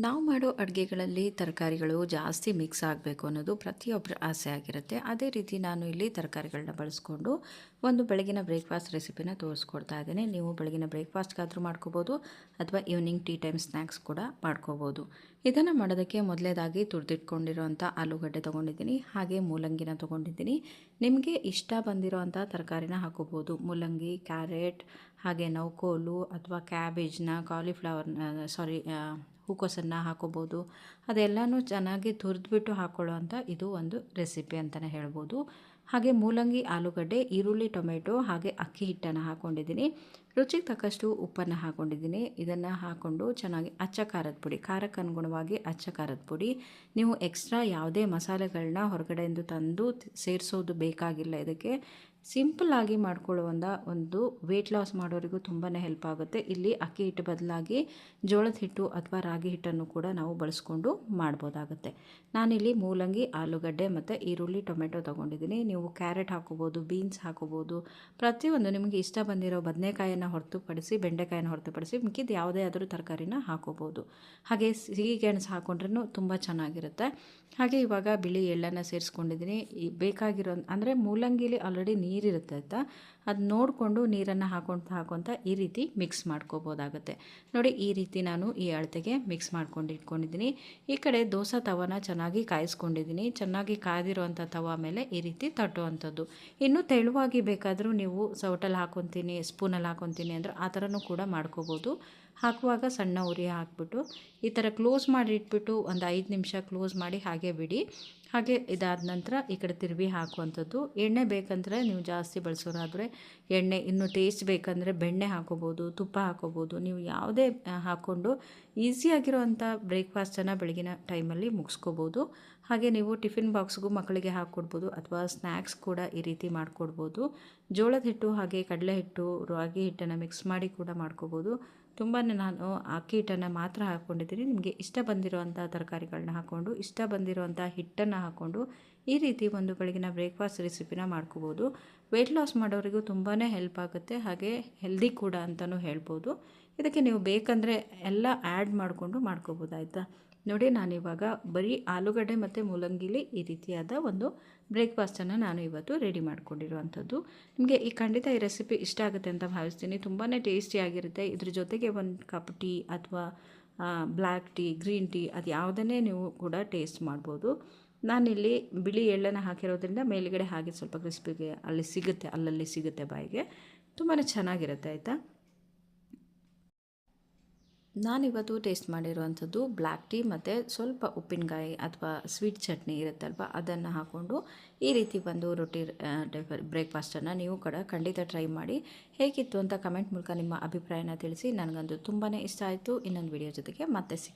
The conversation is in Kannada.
ನಾವು ಮಾಡೋ ಅಡುಗೆಗಳಲ್ಲಿ ತರಕಾರಿಗಳು ಜಾಸ್ತಿ ಮಿಕ್ಸ್ ಆಗಬೇಕು ಅನ್ನೋದು ಪ್ರತಿಯೊಬ್ಬರ ಆಸೆ ಆಗಿರುತ್ತೆ. ಅದೇ ರೀತಿ ನಾನು ಇಲ್ಲಿ ತರಕಾರಿಗಳನ್ನ ಬಳಸ್ಕೊಂಡು ಒಂದು ಬೆಳಗಿನ ಬ್ರೇಕ್‌ಫಾಸ್ಟ್ ರೆಸಿಪಿನ ತೋರಿಸ್ಕೊಡ್ತಾ ಇದ್ದೀನಿ. ನೀವು ಬೆಳಗಿನ ಬ್ರೇಕ್‌ಫಾಸ್ಟ್‌ಗಾದರೂ ಮಾಡ್ಕೋಬೋದು ಅಥವಾ ಈವ್ನಿಂಗ್ ಟೀ ಟೈಮ್ ಸ್ನ್ಯಾಕ್ಸ್ ಕೂಡ ಮಾಡ್ಕೋಬೋದು. ಇದನ್ನು ಮಾಡೋದಕ್ಕೆ ಮೊದಲನೇದಾಗಿ ತುರಿದಿಟ್ಕೊಂಡಿರೋಂಥ ಆಲೂಗಡ್ಡೆ ತೊಗೊಂಡಿದ್ದೀನಿ, ಹಾಗೆ ಮೂಲಂಗಿನ ತೊಗೊಂಡಿದ್ದೀನಿ. ನಿಮಗೆ ಇಷ್ಟ ಬಂದಿರೋಂಥ ತರಕಾರಿನ ಹಾಕೋಬೋದು. ಮೂಲಂಗಿ, ಕ್ಯಾರೆಟ್, ಹಾಗೆ ನೌಕೋಲು ಅಥವಾ ಕ್ಯಾಬೇಜ್‌ನ, ಕಾಲಿಫ್ಲವರ್‌ನ ಹೂಕೋಸನ್ನು ಹಾಕೋಬೋದು. ಅದೆಲ್ಲನೂ ಚೆನ್ನಾಗಿ ತುರಿದ್ಬಿಟ್ಟು ಹಾಕ್ಕೊಳ್ಳೋವಂಥ ಇದು ಒಂದು ರೆಸಿಪಿ ಅಂತಲೇ ಹೇಳ್ಬೋದು. ಹಾಗೆ ಮೂಲಂಗಿ, ಆಲೂಗಡ್ಡೆ, ಈರುಳ್ಳಿ, ಟೊಮೆಟೊ ಹಾಗೆ ಅಕ್ಕಿ ಹಿಟ್ಟನ್ನು ಹಾಕ್ಕೊಂಡಿದ್ದೀನಿ. ರುಚಿಗೆ ತಕ್ಕಷ್ಟು ಉಪ್ಪನ್ನು ಹಾಕ್ಕೊಂಡಿದ್ದೀನಿ. ಇದನ್ನು ಹಾಕ್ಕೊಂಡು ಚೆನ್ನಾಗಿ ಅಚ್ಚ ಖಾರದ ಪುಡಿ, ಖಾರಕ್ಕೆ ಅನುಗುಣವಾಗಿ ಅಚ್ಚ ಖಾರದ ಪುಡಿ. ನೀವು ಎಕ್ಸ್ಟ್ರಾ ಯಾವುದೇ ಮಸಾಲೆಗಳನ್ನ ಹೊರಗಡೆಯಿಂದ ತಂದು ಸೇರಿಸೋದು ಬೇಕಾಗಿಲ್ಲ. ಇದಕ್ಕೆ ಸಿಂಪಲ್ಲಾಗಿ ಮಾಡ್ಕೊಳ್ಳುವಂಥ ಒಂದು ವೆಯ್ಟ್ ಲಾಸ್ ಮಾಡೋರಿಗೂ ತುಂಬಾ ಹೆಲ್ಪ್ ಆಗುತ್ತೆ. ಇಲ್ಲಿ ಅಕ್ಕಿ ಹಿಟ್ಟು ಬದಲಾಗಿ ಜೋಳದ ಹಿಟ್ಟು ಅಥವಾ ರಾಗಿ ಹಿಟ್ಟನ್ನು ಕೂಡ ನಾವು ಬಳಸ್ಕೊಂಡು ಮಾಡ್ಬೋದಾಗುತ್ತೆ. ನಾನಿಲ್ಲಿ ಮೂಲಂಗಿ, ಆಲೂಗಡ್ಡೆ ಮತ್ತು ಈರುಳ್ಳಿ, ಟೊಮೆಟೊ ತೊಗೊಂಡಿದ್ದೀನಿ. ನೀವು ಕ್ಯಾರೆಟ್ ಹಾಕೋಬೋದು, ಬೀನ್ಸ್ ಹಾಕೋಬೋದು. ಪ್ರತಿಯೊಂದು ನಿಮಗೆ ಇಷ್ಟ ಬಂದಿರೋ ಬದನೆಕಾಯನ್ನು ಹೊರತುಪಡಿಸಿ, ಬೆಂಡೆಕಾಯನ್ನು ಹೊರತುಪಡಿಸಿ ಮಿಕ್ಕಿದ್ದು ಯಾವುದೇ ಆದರೂ ತರಕಾರಿನ ಹಾಕೋಬೋದು. ಹಾಗೆ ಸಿಹಿಗೆಣಸು ಹಾಕ್ಕೊಂಡ್ರೂ ತುಂಬ ಚೆನ್ನಾಗಿರುತ್ತೆ. ಹಾಗೆ ಇವಾಗ ಬಿಳಿ ಎಳ್ಳನ್ನು ಸೇರಿಸ್ಕೊಂಡಿದ್ದೀನಿ. ಬೇಕಾಗಿರೋ ಅಂದರೆ ಮೂಲಂಗಿಲಿ ಆಲ್ರೆಡಿ ನೀರಿರುತ್ತೆ ಆಯಿತಾ, ಅದು ನೋಡಿಕೊಂಡು ನೀರನ್ನು ಹಾಕೊತ ಈ ರೀತಿ ಮಿಕ್ಸ್ ಮಾಡ್ಕೋಬೋದಾಗುತ್ತೆ. ನೋಡಿ, ಈ ರೀತಿ ನಾನು ಈ ಅಳತೆಗೆ ಮಿಕ್ಸ್ ಮಾಡ್ಕೊಂಡು ಇಟ್ಕೊಂಡಿದ್ದೀನಿ. ಈ ಕಡೆ ದೋಸೆ ತವನ ಚೆನ್ನಾಗಿ ಕಾಯಿಸ್ಕೊಂಡಿದ್ದೀನಿ. ಚೆನ್ನಾಗಿ ಕಾದಿರುವಂಥ ತವ ಮೇಲೆ ಈ ರೀತಿ ತಟ್ಟುವಂಥದ್ದು. ಇನ್ನೂ ತೆಳುವಾಗಿ ಬೇಕಾದರೂ ನೀವು ಸೌಟಲ್ಲಿ ಹಾಕೊತೀನಿ, ಸ್ಪೂನಲ್ಲಿ ಹಾಕೊತೀನಿ ಅಂದರೆ ಆ ಥರನೂ ಕೂಡ ಮಾಡ್ಕೋಬೋದು. ಹಾಕುವಾಗ ಸಣ್ಣ ಉರಿ ಹಾಕ್ಬಿಟ್ಟು ಈ ಥರ ಕ್ಲೋಸ್ ಮಾಡಿ ಇಟ್ಬಿಟ್ಟು ಒಂದು 5 ನಿಮಿಷ ಕ್ಲೋಸ್ ಮಾಡಿ ಹಾಗೆ ಬಿಡಿ. ಹಾಗೆ ಇದಾದ ನಂತರ ಈ ಕಡೆ ತಿರುವಿ ಹಾಕುವಂಥದ್ದು. ಎಣ್ಣೆ ಬೇಕಂದರೆ ನೀವು ಜಾಸ್ತಿ ಬಳಸೋರಾದರೆ ಎಣ್ಣೆ, ಇನ್ನೂ ಟೇಸ್ಟ್ ಬೇಕಂದರೆ ಬೆಣ್ಣೆ ಹಾಕೋಬೋದು, ತುಪ್ಪ ಹಾಕೋಬೋದು. ನೀವು ಯಾವುದೇ ಹಾಕ್ಕೊಂಡು ಈಸಿಯಾಗಿರೋವಂಥ ಬ್ರೇಕ್ಫಾಸ್ಟನ್ನು ಬೆಳಗಿನ ಟೈಮಲ್ಲಿ ಮುಗಿಸ್ಕೋಬೋದು. ಹಾಗೆ ನೀವು ಟಿಫಿನ್ ಬಾಕ್ಸ್ಗೂ ಮಕ್ಕಳಿಗೆ ಹಾಕ್ಕೊಡ್ಬೋದು ಅಥವಾ ಸ್ನ್ಯಾಕ್ಸ್ ಕೂಡ ಈ ರೀತಿ ಮಾಡಿಕೊಡ್ಬೋದು. ಜೋಳದ ಹಿಟ್ಟು ಹಾಗೆ ಕಡಲೆ ಹಿಟ್ಟು, ರಾಗಿ ಹಿಟ್ಟನ್ನು ಮಿಕ್ಸ್ ಮಾಡಿ ಕೂಡ ಮಾಡ್ಕೋಬೋದು. ತುಂಬಾ ನಾನು ಅಕ್ಕಿ ಹಿಟ್ಟನ್ನು ಮಾತ್ರ ಹಾಕ್ಕೊಂಡಿದ್ದೀನಿ. ನಿಮಗೆ ಇಷ್ಟ ಬಂದಿರೋವಂಥ ತರಕಾರಿಗಳನ್ನ ಹಾಕ್ಕೊಂಡು, ಇಷ್ಟ ಬಂದಿರೋವಂಥ ಹಿಟ್ಟನ್ನು ಹಾಕ್ಕೊಂಡು ಈ ರೀತಿ ಒಂದು ಬೆಳಗಿನ ಬ್ರೇಕ್ಫಾಸ್ಟ್ ರೆಸಿಪಿನ ಮಾಡ್ಕೋಬೋದು. ವೆಯ್ಟ್ ಲಾಸ್ ಮಾಡೋರಿಗೂ ತುಂಬಾ ಹೆಲ್ಪ್ ಆಗುತ್ತೆ, ಹಾಗೆ ಹೆಲ್ದಿ ಕೂಡ ಅಂತಲೂ ಹೇಳ್ಬೋದು. ಇದಕ್ಕೆ ನೀವು ಬೇಕಂದರೆ ಎಲ್ಲ ಆ್ಯಡ್ ಮಾಡಿಕೊಂಡು ಮಾಡ್ಕೋಬೋದು ಆಯಿತಾ. ನೋಡಿ, ನಾನಿವಾಗ ಬರೀ ಆಲೂಗಡ್ಡೆ ಮತ್ತು ಮೂಲಂಗಿಲಿ ಈ ರೀತಿಯಾದ ಒಂದು ಬ್ರೇಕ್ಫಾಸ್ಟನ್ನು ನಾನು ಇವತ್ತು ರೆಡಿ ಮಾಡ್ಕೊಂಡಿರುವಂಥದ್ದು. ನಿಮಗೆ ಖಂಡಿತ ಈ ರೆಸಿಪಿ ಇಷ್ಟ ಆಗುತ್ತೆ ಅಂತ ಭಾವಿಸ್ತೀನಿ. ತುಂಬಾ ಟೇಸ್ಟಿಯಾಗಿರುತ್ತೆ. ಇದ್ರ ಜೊತೆಗೆ ಒಂದು ಕಪ್ ಟೀ ಅಥವಾ ಬ್ಲ್ಯಾಕ್ ಟೀ, ಗ್ರೀನ್ ಟೀ, ಅದು ಯಾವುದನ್ನೇ ನೀವು ಕೂಡ ಟೇಸ್ಟ್ ಮಾಡ್ಬೋದು. ನಾನಿಲ್ಲಿ ಬಿಳಿ ಎಳ್ಳನ್ನು ಹಾಕಿರೋದ್ರಿಂದ ಮೇಲುಗಡೆ ಹಾಗೆ ಸ್ವಲ್ಪ ಕ್ರಿಸ್ಪಿಗೆ ಅಲ್ಲಲ್ಲಿ ಸಿಗುತ್ತೆ ಬಾಯಿಗೆ. ತುಂಬಾ ಚೆನ್ನಾಗಿರುತ್ತೆ ಆಯಿತಾ. ನಾನಿವತ್ತು ಟೇಸ್ಟ್ ಮಾಡಿರುವಂಥದ್ದು ಬ್ಲ್ಯಾಕ್ ಟೀ ಮತ್ತು ಸ್ವಲ್ಪ ಉಪ್ಪಿನಕಾಯಿ ಅಥವಾ ಸ್ವೀಟ್ ಚಟ್ನಿ ಇರುತ್ತಲ್ವ, ಅದನ್ನು ಹಾಕ್ಕೊಂಡು ಈ ರೀತಿ ಒಂದು ರೊಟ್ಟಿ ಬ್ರೇಕ್ಫಾಸ್ಟನ್ನು ನೀವು ಕೂಡ ಖಂಡಿತ ಟ್ರೈ ಮಾಡಿ. ಹೇಗಿತ್ತು ಅಂತ ಕಮೆಂಟ್ ಮೂಲಕ ನಿಮ್ಮ ಅಭಿಪ್ರಾಯನ ತಿಳಿಸಿ. ನನಗಂತೂ ತುಂಬಾ ಇಷ್ಟ ಆಯಿತು. ಇನ್ನೊಂದು ವಿಡಿಯೋ ಜೊತೆಗೆ ಮತ್ತೆ